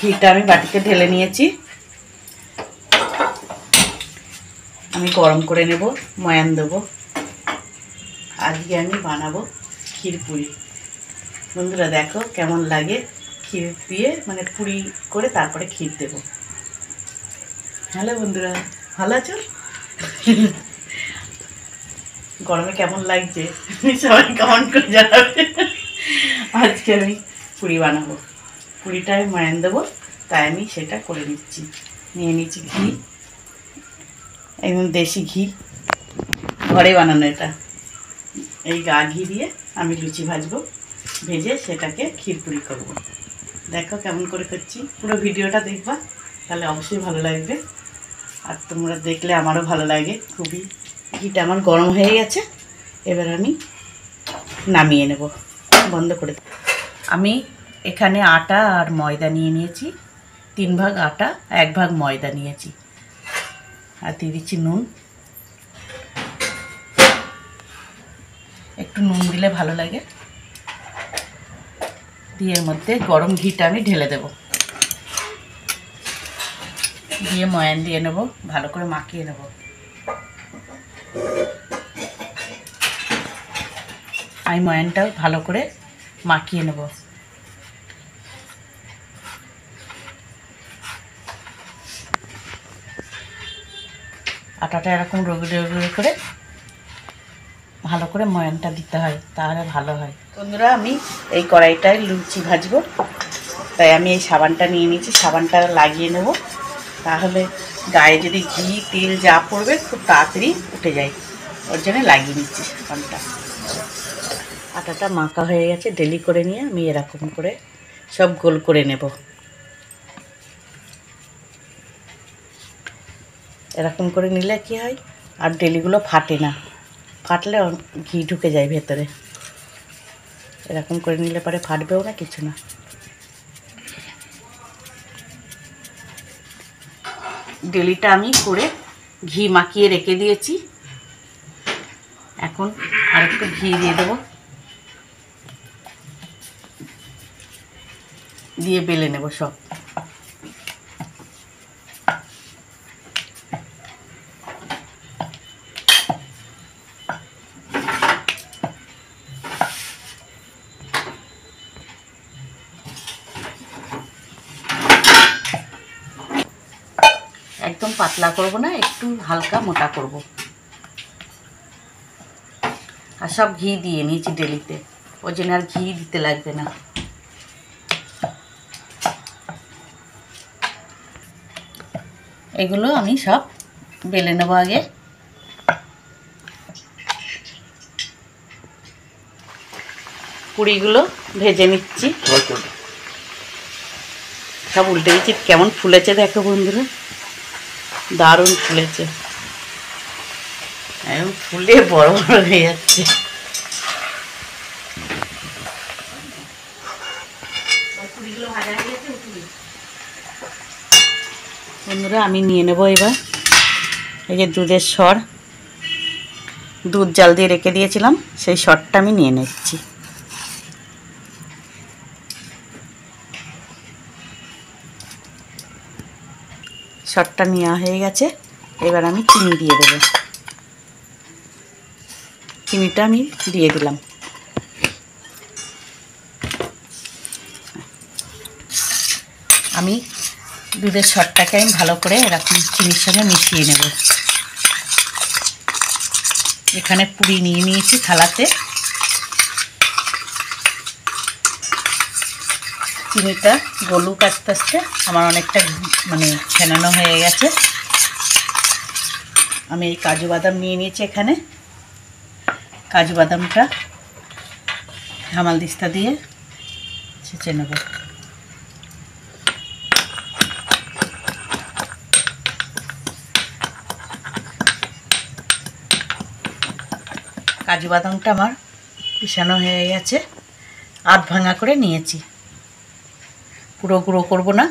ঘিটা আমি বাটিতে ঢেলে নিয়েছি। আমি গরম করে নেব, ময়ান দেবো। আজকে আমি বানাবো ক্ষীরপুরি। বন্ধুরা দেখো কেমন লাগে, ক্ষীর দিয়ে মানে পুরি করে তারপরে ক্ষীর দেবো। হ্যালো বন্ধুরা, ভালো আছো? গরমে কেমন লাগছে সবাই কমেন্ট করে জানাবে। আজকে আমি পুরি বানাবো, পুরিটায় ময়ান দেবো, তাই আমি সেটা করে নিচ্ছি। নিয়ে নিচ্ছি ঘি, একদম দেশি ঘি, ঘরে বানানো এটা। এই গা ঘি দিয়ে আমি লুচি ভাজবো, ভেজে সেটাকে ক্ষীরপুরি করব। দেখো কেমন করে করছি, পুরো ভিডিওটা দেখবা, তাহলে অবশ্যই ভালো লাগবে। আর তোমরা দেখলে আমারও ভালো লাগে খুবই। ঘিটা আমার গরম হয়ে গেছে, এবার আমি নামিয়ে নেব, বন্ধ করে। আমি এখানে আটা আর ময়দা নিয়ে নিয়েছি, 3 ভাগ আটা 1 ভাগ ময়দা নিয়েছি। আর দিয়ে দিচ্ছি নুন, একটু নুন দিলে ভালো লাগে। দিয়ে এর মধ্যে গরম ঘিটা আমি ঢেলে দেব, দিয়ে ময়ান দিয়ে নেব, ভালো করে মাখিয়ে নেব। আমি ময়ানটা ভালো করে মাখিয়ে নেব। আটাটা এরকম রগড়ে রগড়ে করে ভালো করে ময়ানটা দিতে হয়, তাহলে ভালো হয়। বন্ধুরা আমি এই কড়াইটায় লুচি ভাজবো, তাই আমি এই সাবানটা নিয়ে নিয়েছি। সাবানটা লাগিয়ে নেব, তাহলে গায়ে যদি ঘি তেল যা পড়বে খুব তাড়াতাড়ি উঠে যায়, ওর জন্য লাগিয়ে নিচ্ছি সাবানটা। আটাটা মাখা হয়ে গেছে, ডেলি করে নিয়ে আমি এরকম করে সব গোল করে নেব। এরকম করে নিলে কি হয়, আর ডেলিগুলো ফাটে না, ফাটলে ঘি ঢুকে যায় ভেতরে। এরকম করে নিলে পরে ফাটবেও না, কিছু না। ডেলিটা আমি করে ঘি মাখিয়ে রেখে দিয়েছি, এখন আরেকটু ঘি দিয়ে দেবো, দিয়ে বেলে নেব সব। একদম পাতলা করব না, একটু হালকা মোটা করব। আর সব ঘি দিয়ে নিয়েছি ডেলিতে, ওই জন্য আর ঘি দিতে লাগবে না। এগুলো আমি সব বেলে নেব আগে। পুরিগুলো ভেজে নিচ্ছি, সব উল্টে দিচ্ছি। কেমন ফুলেছে দেখো বন্ধুরা, দারুণ ফুলেছে, একদম ফুলে বড় বড় হয়ে যাচ্ছে। বন্ধুরা আমি নিয়ে নেব এবার এই যে দুধের সর, দুধ জাল দিয়ে রেখে দিয়েছিলাম, সেই সরটা আমি নিয়ে নিচ্ছি। সরটা নেওয়া হয়ে গেছে, এবার আমি চিনি দিয়ে দেব। চিনিটা আমি দিয়ে দিলাম। আমি দুধের সরটাকে আমি ভালো করে এরকম চিনির সঙ্গে মিশিয়ে নেব। এখানে পুরি নিয়ে নিয়েছি থালাতে। চিনিটা গলুক আস্তে আস্তে, আমার অনেকটা মানে ফেনানো হয়ে গেছে। আমি এই কাজু বাদাম নিয়ে নিয়েছি, এখানে কাজু বাদামটা হামাল দিস্তা দিয়ে ছেঁচে নেব। কাজু বাদামটা আমার পিষানো হয়ে গেছে, আধ ভাঙা করে নিয়েছি, পুরো গুঁড়ো করব না।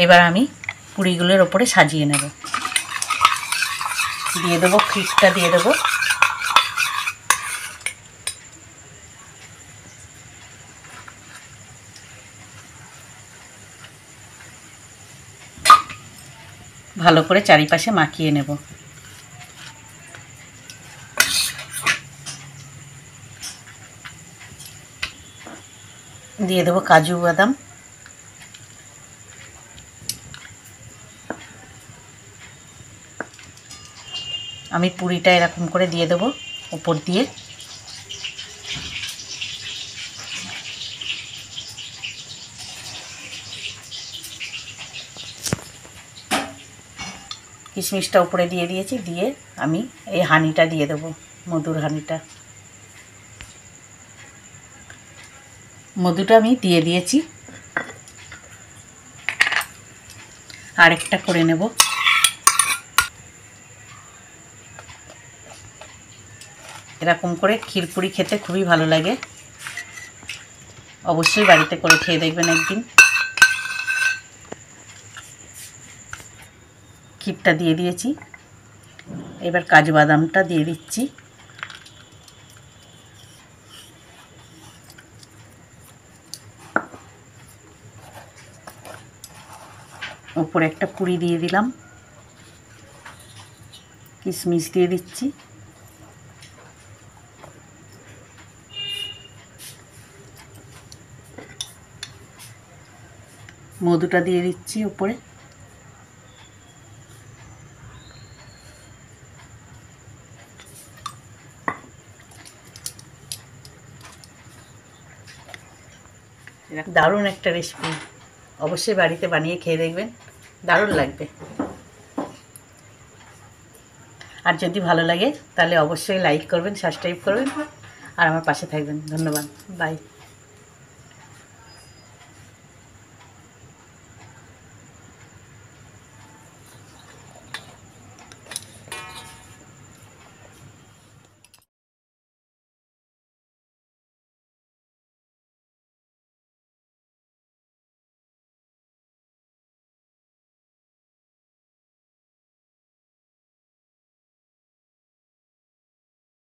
এবার আমি পুরিগুলোর ওপরে সাজিয়ে নেব। দিয়ে দেবো ক্ষীরটা, দিয়ে দেবো ভালো করে চারিপাশে মাখিয়ে নেব। দিয়ে দেবো কাজু বাদাম, আমি পুরিটা এরকম করে দিয়ে দেবো উপর দিয়ে। কিশমিশটা উপরে দিয়ে দিয়েছি, দিয়ে আমি এই হানিটা দিয়ে দেবো, মধুর হানিটা। মধুটা আমি দিয়ে দিয়েছি। আরেকটা করে নেব। এরকম করে ক্ষীরপুরি খেতে খুবই ভালো লাগে, অবশ্যই বাড়িতে করে খেয়ে দেখবেন একদিন। ক্ষীরটা দিয়ে দিয়েছি, এবার কাজু বাদামটা দিয়ে দিচ্ছি। উপরে একটা পুরি দিয়ে দিলাম, কিশমিশ দিয়ে দিচ্ছি, মধুটা দিয়ে দিচ্ছি উপরে। দারুণ একটা রেসিপি, অবশ্যই বাড়িতে বানিয়ে খেয়ে দেখবেন, দারুণ লাগবে। আর যদি ভালো লাগে তাহলে অবশ্যই লাইক করবেন, সাবস্ক্রাইব করবেন আর আমার পাশে থাকবেন। ধন্যবাদ, বাই।